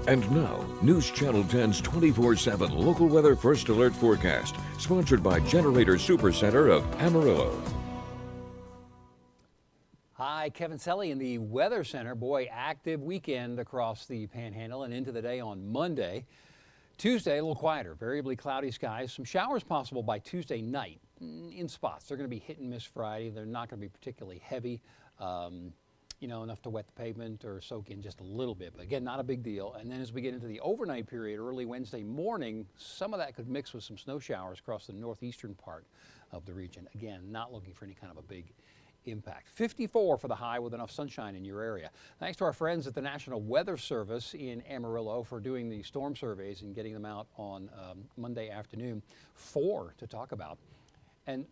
And now, News Channel 10's 24/7 local weather first alert forecast, sponsored by Generator Supercenter of Amarillo. Hi, Kevin Selly in the Weather Center. Boy, active weekend across the Panhandle and into the day on Monday. Tuesday, a little quieter, variably cloudy skies. Some showers possible by Tuesday night in spots. They're going to be hit and miss Friday. They're not going to be particularly heavy, enough to wet the pavement or soak in just a little bit. But again, not a big deal. And then as we get into the overnight period, early Wednesday morning, some of that could mix with some snow showers across the northeastern part of the region. Again, not looking for any kind of a big impact. 54 for the high with enough sunshine in your area. Thanks to our friends at the National Weather Service in Amarillo for doing the storm surveys and getting them out on Monday afternoon. 4 to talk about. And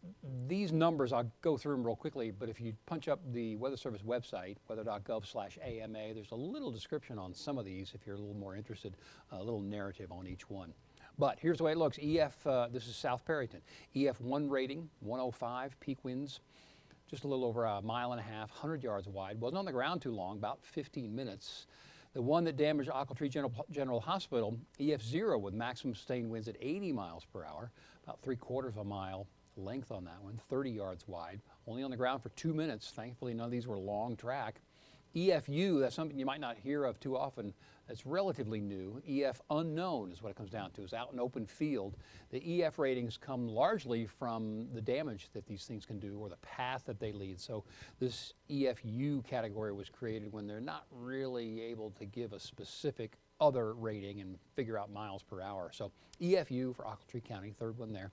these numbers, I'll go through them real quickly, but if you punch up the Weather Service website, weather.gov/AMA, there's a little description on some of these if you're a little more interested, a little narrative on each one. But here's the way it looks. This is South Perryton. EF1 rating, 105, peak winds just a little over a mile and a half, 100 yards wide. Wasn't on the ground too long, about 15 minutes. The one that damaged Ochiltree General Hospital, EF0 with maximum sustained winds at 80 miles per hour, about 3/4 of a mile length on that one, 30 yards wide, only on the ground for 2 minutes. Thankfully, none of these were long track. EFU, that's something you might not hear of too often. That's relatively new. EF unknown is what it comes down to. It's out in open field. The EF ratings come largely from the damage that these things can do or the path that they lead. So this EFU category was created when they're not really able to give a specific other rating and figure out miles per hour. So EFU for Ochiltree County, third one there.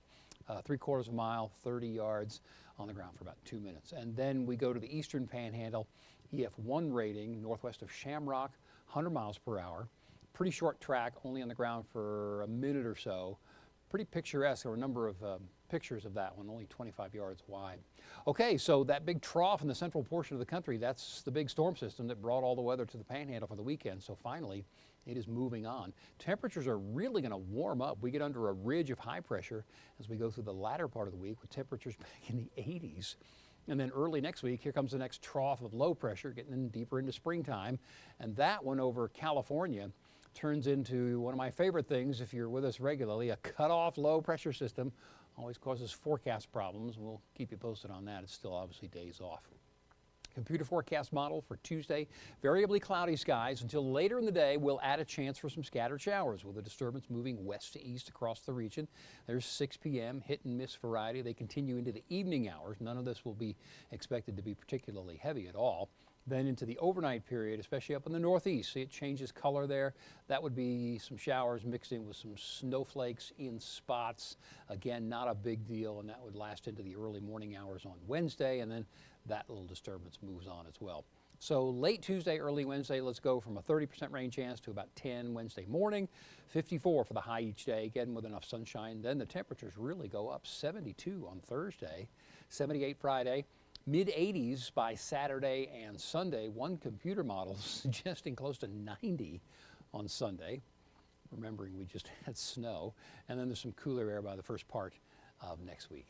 3/4 of a mile, 30 yards on the ground for about 2 minutes. And then we go to the eastern panhandle, EF1 rating, northwest of Shamrock, 100 miles per hour. Pretty short track, only on the ground for a minute or so. Pretty picturesque. There were a number of pictures of that one, only 25 yards wide. Okay, so that big trough in the central portion of the country, that's the big storm system that brought all the weather to the Panhandle for the weekend. So finally, it is moving on. Temperatures are really going to warm up. We get under a ridge of high pressure as we go through the latter part of the week with temperatures back in the 80s. And then early next week, here comes the next trough of low pressure, getting in deeper into springtime. And that one over California turns into one of my favorite things if you're with us regularly, a cutoff low pressure system. Always causes forecast problems. We'll keep you posted on that. It's still obviously days off. Computer forecast model for Tuesday, variably cloudy skies until later in the day. We'll add a chance for some scattered showers with a disturbance moving west to east across the region. There's 6 p.m. hit and miss variety. They continue into the evening hours. None of this will be expected to be particularly heavy at all. Then into the overnight period, especially up in the northeast. See, it changes color there. That would be some showers mixed in with some snowflakes in spots. Again, not a big deal, and that would last into the early morning hours on Wednesday, and then that little disturbance moves on as well. So late Tuesday, early Wednesday, let's go from a 30% rain chance to about 10 Wednesday morning. 54 for the high each day, again with enough sunshine. Then the temperatures really go up. 72 on Thursday, 78 Friday. Mid-80s by Saturday and Sunday. One computer model suggesting close to 90 on Sunday. Remembering we just had snow. And then there's some cooler air by the first part of next week.